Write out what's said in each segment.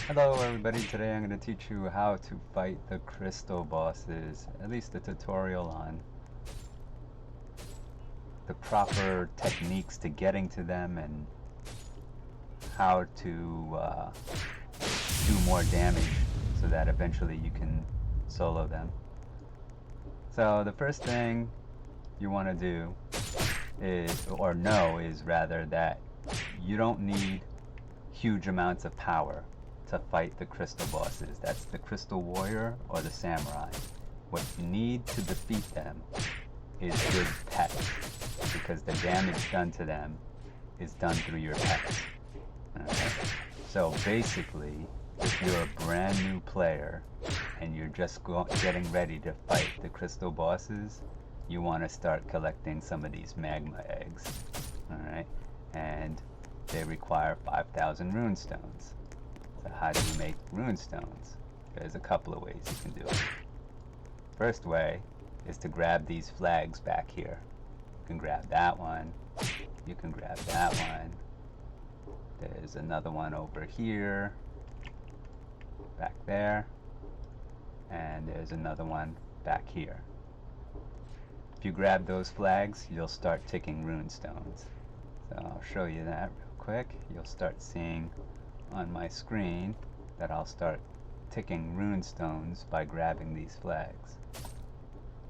Hello everybody, today I'm going to teach you how to fight the crystal bosses, at least the tutorial on the proper techniques to getting to them and how to do more damage so that eventually you can solo them. So the first thing you want to do is, or know is rather, that you don't need huge amounts of power to fight the crystal bosses. That's the crystal warrior or the samurai. What you need to defeat them is good pets, because the damage done to them is done through your pets. Okay? So basically, if you're a brand new player and you're just getting ready to fight the crystal bosses, you want to start collecting some of these magma eggs. Alright? And they require 5,000 rune stones. So how do you make rune stones? There's a couple of ways you can do it. First way is to grab these flags back here. You can grab that one. You can grab that one. There's another one over here. Back there. And there's another one back here. If you grab those flags, you'll start ticking rune stones. So I'll show you that real quick. You'll start seeing on my screen that I'll start ticking rune stones by grabbing these flags.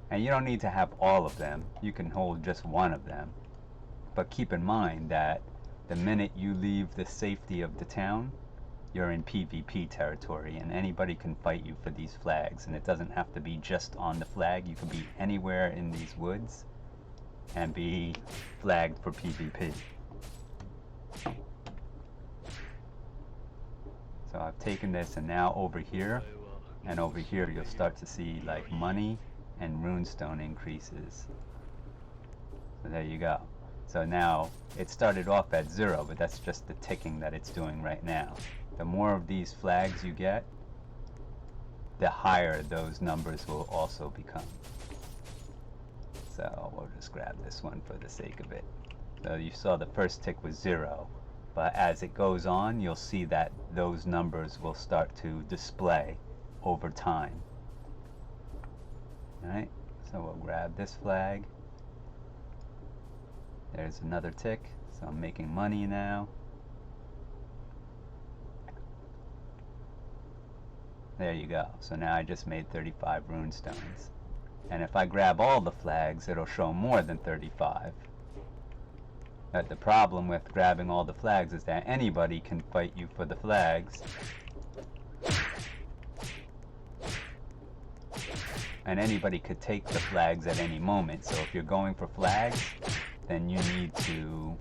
And you don't need to have all of them. You can hold just one of them. But keep in mind that the minute you leave the safety of the town, you're in PvP territory, and anybody can fight you for these flags. And it doesn't have to be just on the flag. You can be anywhere in these woods and be flagged for PvP. So I've taken this, and now over here and over here you'll start to see like money and runestone increases. So there you go. So now it started off at 0, but that's just the ticking that it's doing right now. The more of these flags you get, the higher those numbers will also become. So we'll just grab this one for the sake of it. So you saw the first tick was 0, but as it goes on, you'll see that those numbers will start to display over time. Alright, so we'll grab this flag. There's another tick, so I'm making money now. There you go. So now I just made 35 rune stones. And if I grab all the flags, it'll show more than 35. But the problem with grabbing all the flags is that anybody can fight you for the flags. And anybody could take the flags at any moment. So if you're going for flags, then you need to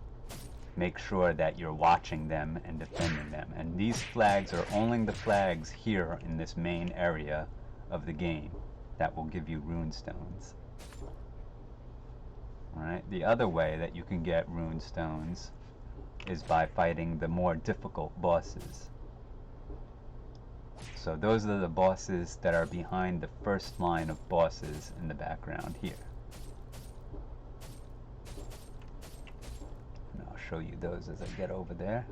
make sure that you're watching them and defending them. And these flags are only the flags here in this main area of the game that will give you rune stones. Alright, the other way that you can get rune stones is by fighting the more difficult bosses. So those are the bosses that are behind the first line of bosses in the background here. And I'll show you those as I get over there.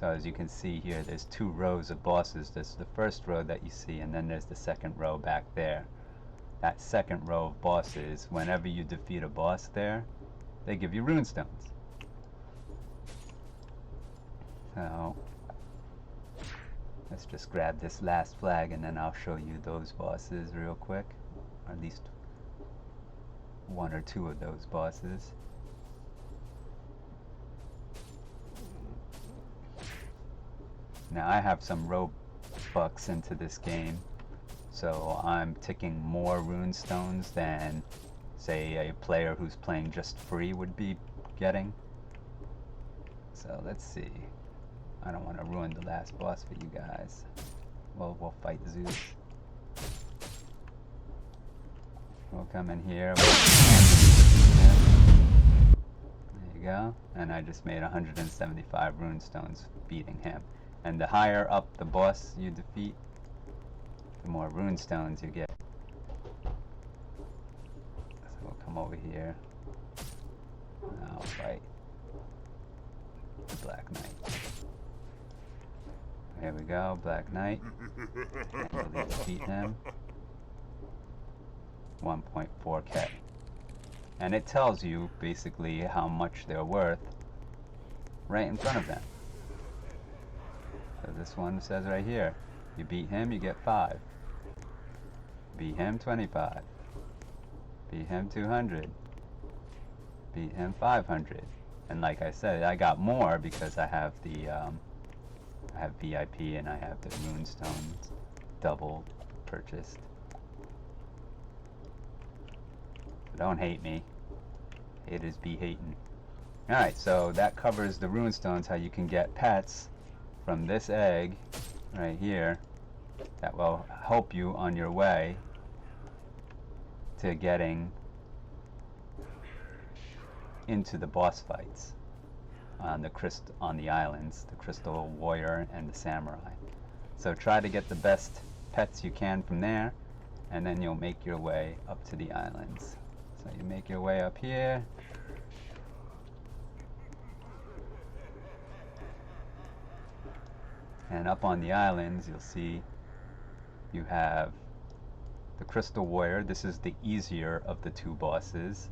So as you can see here, there's 2 rows of bosses. There's the first row that you see, and then there's the second row back there. That second row of bosses, whenever you defeat a boss there, they give you rune stones. So let's just grab this last flag, and then I'll show you those bosses real quick, or at least 1 or 2 of those bosses. Now I have some Robux into this game, so I'm ticking more rune stones than, say, a player who's playing just free would be getting. So let's see. I don't want to ruin the last boss for you guys. Well, we'll fight Zeus. We'll come in here. There you go. And I just made 175 rune stones beating him. And the higher up the boss you defeat, the more rune stones you get. So we'll come over here. And I'll fight the Black Knight. Here we go, Black Knight. Can't really defeat him. 1.4k. And it tells you basically how much they're worth right in front of them. So this one says right here, you beat him, you get 5. Beat him, 25. Beat him, 200. Beat him, 500. And like I said, I got more because I have the I have VIP and I have the Rune stones double purchased. Don't hate me. Haters be hating. Alright, so that covers the Rune stones, how you can get pets from this egg right here that will help you on your way to getting into the boss fights on the islands, the Crystal Warrior and the Samurai. So try to get the best pets you can from there, and then you'll make your way up to the islands. So you make your way up here. And up on the islands, you'll see you have the Crystal Warrior. This is the easier of the two bosses.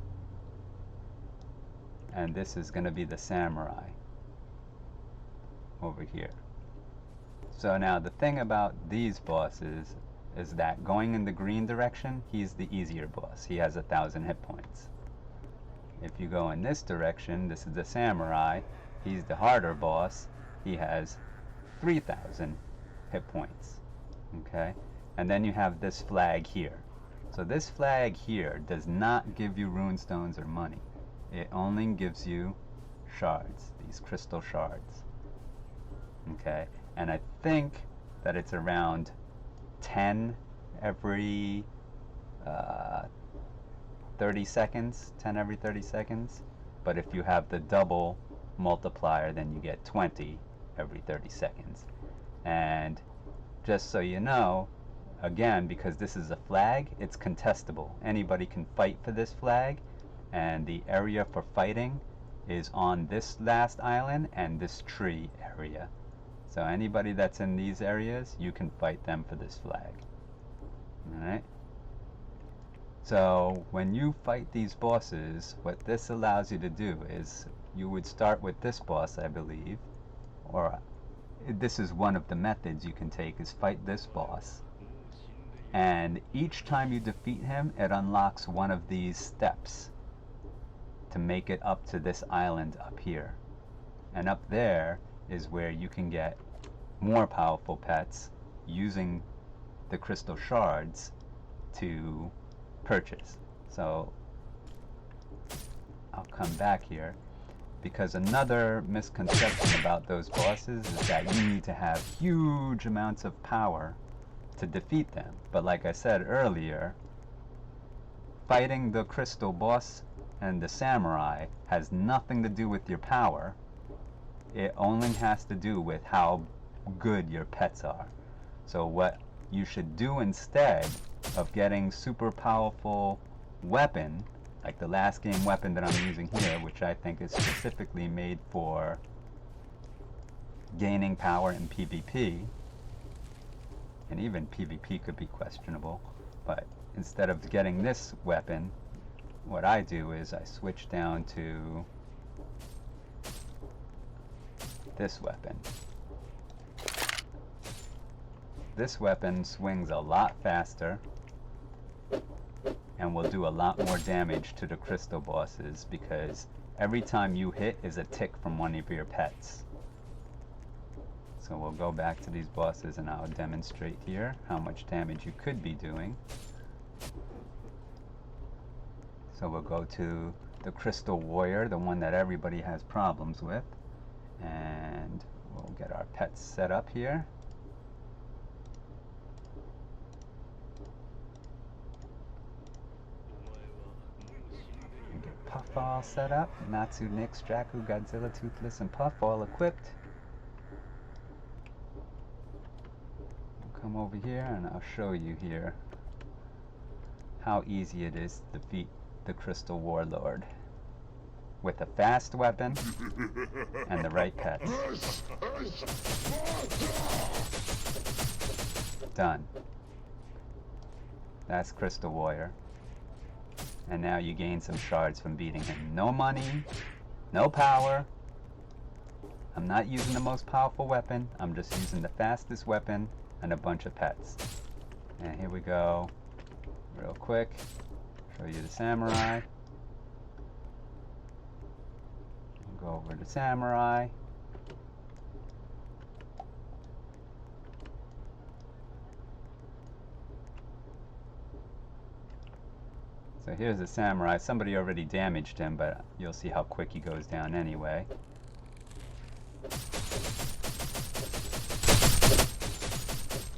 And this is going to be the Samurai over here. So now the thing about these bosses is that going in the green direction, he's the easier boss. He has 1,000 hit points. If you go in this direction, this is the Samurai. He's the harder boss. He has 3,000 hit points. Okay? And then you have this flag here. So this flag here does not give you rune stones or money. It only gives you shards, these crystal shards. Okay? And I think that it's around 10 every 30 seconds, 10 every 30 seconds. But if you have the double multiplier, then you get 20 every 30 seconds. And just so you know, again, because this is a flag, it's contestable. Anybody can fight for this flag, and the area for fighting is on this last island and this tree area. So anybody that's in these areas, you can fight them for this flag. Alright? So when you fight these bosses, what this allows you to do is you would start with this boss, I believe, or this is one of the methods you can take, is fight this boss. And each time you defeat him, it unlocks one of these steps to make it up to this island up here. And up there is where you can get more powerful pets using the crystal shards to purchase. So I'll come back here, because another misconception about those bosses is that you need to have huge amounts of power to defeat them. But like I said earlier, fighting the crystal boss and the samurai has nothing to do with your power. It only has to do with how good your pets are. So what you should do instead of getting super powerful weapon, like the last game weapon that I'm using here, which I think is specifically made for gaining power in PvP, and even PvP could be questionable, but instead of getting this weapon, what I do is I switch down to this weapon. This weapon swings a lot faster and will do a lot more damage to the crystal bosses, because every time you hit is a tick from one of your pets. So we'll go back to these bosses and I'll demonstrate here how much damage you could be doing. So we'll go to the Crystal Warrior, the one that everybody has problems with, and we'll get our pets set up here. Get Puff all set up, Natsu, Nyx, Draku, Godzilla, Toothless, and Puff all equipped. We'll come over here and I'll show you here how easy it is to defeat the Crystal Warlord with a fast weapon and the right pets. Done. That's Crystal Warrior. And now you gain some shards from beating him. No money, no power. I'm not using the most powerful weapon. I'm just using the fastest weapon and a bunch of pets. And here we go. Real quick. Show you the samurai. Go over to samurai. So here's the samurai. Somebody already damaged him, but you'll see how quick he goes down anyway.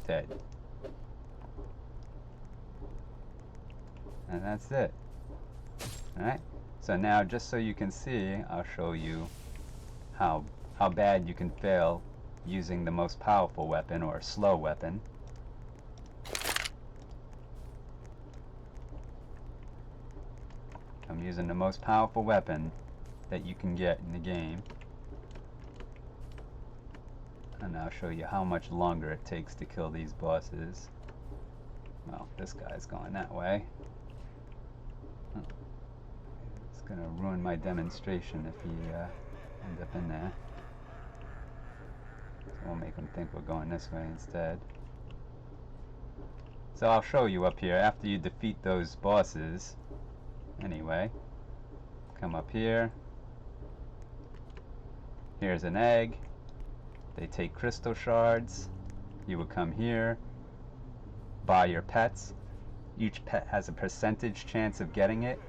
Dead. And that's it. Alright? So now, just so you can see, I'll show you how bad you can fail using the most powerful weapon or a slow weapon. I'm using the most powerful weapon that you can get in the game. And I'll show you how much longer it takes to kill these bosses. Well, this guy's going that way. It's going to ruin my demonstration if he ends up in there. So we'll make him think we're going this way instead. So I'll show you up here after you defeat those bosses. Anyway, come up here. Here's an egg. They take crystal shards. You would come here, buy your pets. Each pet has a percentage chance of getting it.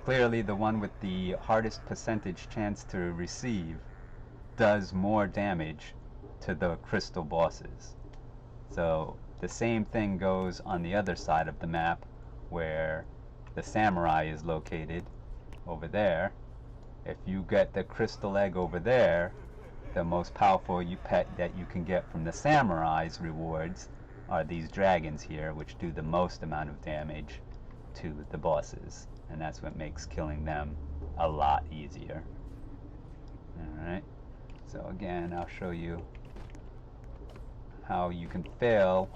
Clearly the one with the hardest percentage chance to receive does more damage to the crystal bosses. So the same thing goes on the other side of the map where the samurai is located over there. If you get the crystal egg over there, the most powerful pet that you can get from the samurai's rewards are these dragons here, which do the most amount of damage to the bosses, and that's what makes killing them a lot easier. Alright, so again, I'll show you how you can fail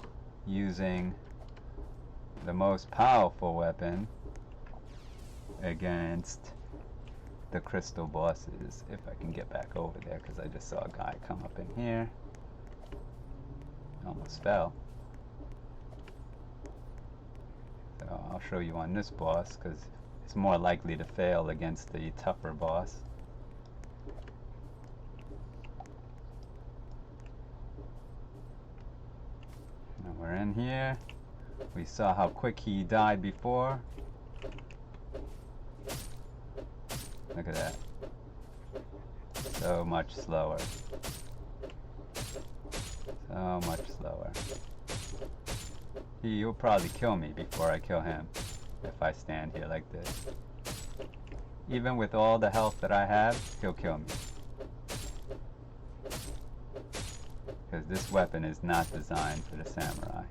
using the most powerful weapon against the crystal bosses. If I can get back over there, because I just saw a guy come up in here. Almost fell. So I'll show you on this boss, because it's more likely to fail against the tougher boss. Now we're in here. We saw how quick he died before. Look at that. So much slower. So much slower. He'll probably kill me before I kill him if I stand here like this. Even with all the health that I have, he'll kill me. Because this weapon is not designed for the samurai.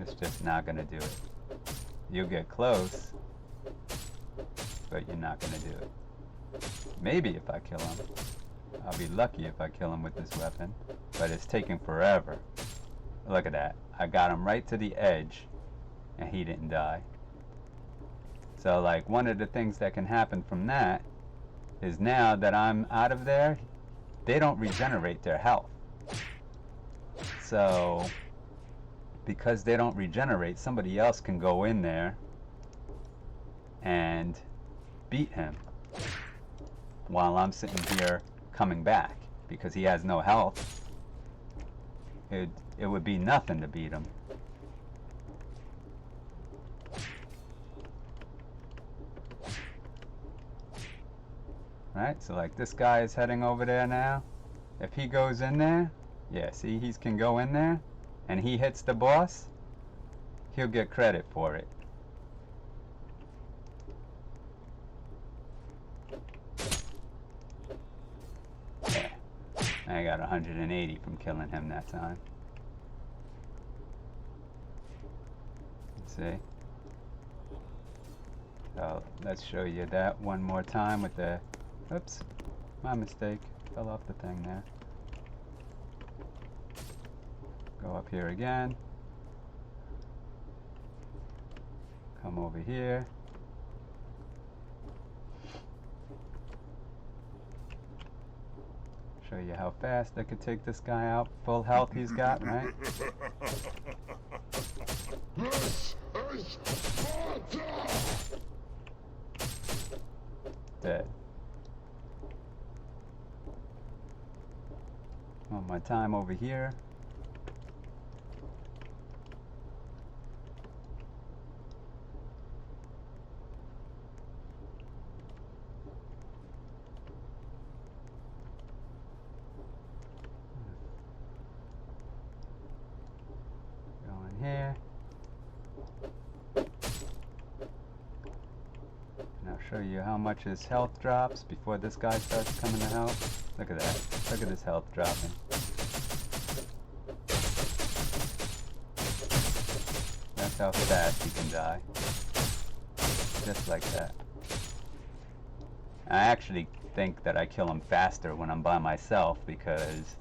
It's just not going to do it. You'll get close, but you're not going to do it. Maybe if I kill him. I'll be lucky if I kill him with this weapon, but it's taking forever. Look at that. I got him right to the edge, and he didn't die. So, like, one of the things that can happen from that is now that I'm out of there, they don't regenerate their health. So because they don't regenerate, somebody else can go in there and beat him while I'm sitting here coming back, because he has no health. It would be nothing to beat him. Right, so like this guy is heading over there now. If he goes in there, yeah, see, he can go in there, and he hits the boss, he'll get credit for it. Yeah, I got 180 from killing him that time. Let's see. So let's show you that one more time with the, oops, my mistake. fell off the thing there. Go up here again. Come over here. Show you how fast I could take this guy out. Full health he's got, right? Dead. One more time over here. Here. And I'll show you how much his health drops before this guy starts coming to help. Look at that. Look at his health dropping. That's how fast he can die. Just like that. I actually think that I kill him faster when I'm by myself because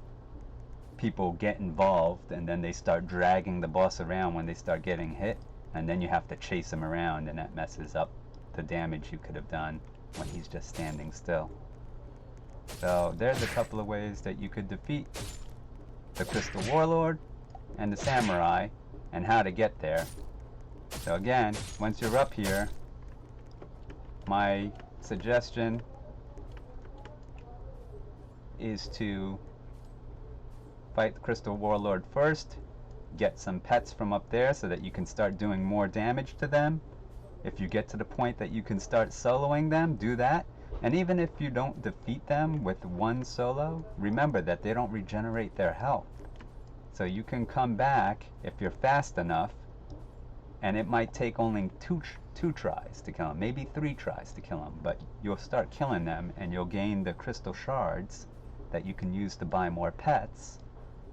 people get involved and then they start dragging the boss around when they start getting hit, and then you have to chase him around, and that messes up the damage you could have done when he's just standing still. So there's a couple of ways that you could defeat the Crystal Warlord and the Samurai and how to get there. So again, once you're up here, my suggestion is to fight the Crystal Warlord first, get some pets from up there so that you can start doing more damage to them. If you get to the point that you can start soloing them, do that. And even if you don't defeat them with one solo, remember that they don't regenerate their health. So you can come back if you're fast enough, and it might take only two tries to kill them, maybe 3 tries to kill them, but you'll start killing them and you'll gain the crystal shards that you can use to buy more pets,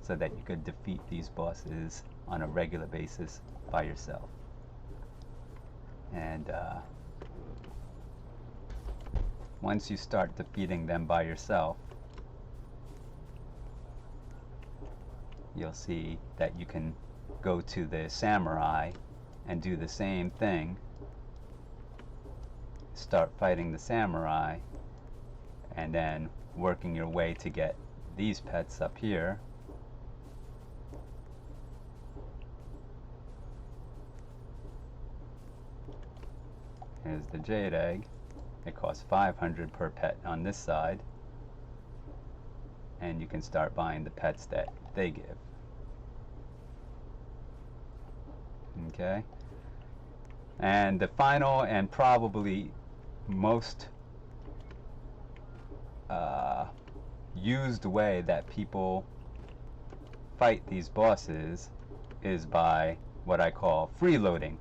so that you could defeat these bosses on a regular basis by yourself. And once you start defeating them by yourself, you'll see that you can go to the Samurai and do the same thing. Start fighting the Samurai and then working your way to get these pets up here. Here's the jade egg. It costs 500 per pet on this side. And you can start buying the pets that they give. Okay? And the final and probably most used way that people fight these bosses is by what I call freeloading.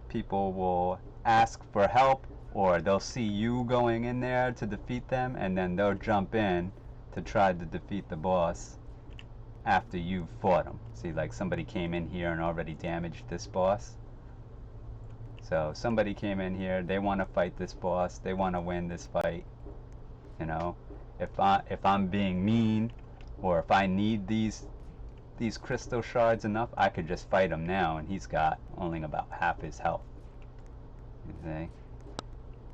People will ask for help, or they'll see you going in there to defeat them, and then they'll jump in to try to defeat the boss after you've fought him. See, like somebody came in here and already damaged this boss. So somebody came in here, they want to fight this boss, they want to win this fight. You know, if I'm being mean, or if I need these crystal shards enough, I could just fight him now, and he's got only about half his health. You see?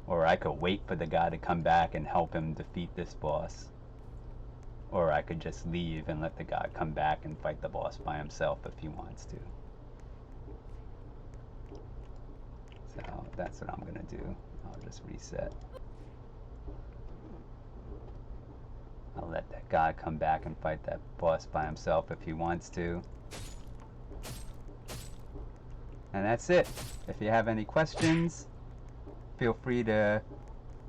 Or I could wait for the guy to come back and help him defeat this boss. Or I could just leave and let the guy come back and fight the boss by himself if he wants to. So that's what I'm gonna do. I'll just reset. I'll let that guy come back and fight that boss by himself if he wants to. And that's it. If you have any questions, feel free to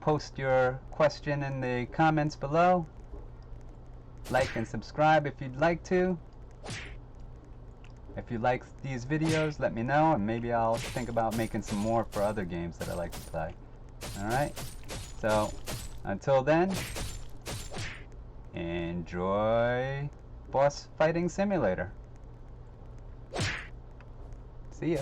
post your question in the comments below. Like and subscribe if you'd like to. If you like these videos, let me know, and maybe I'll think about making some more for other games that I like to play. Alright? So, until then, enjoy Boss Fighting Simulator. See ya.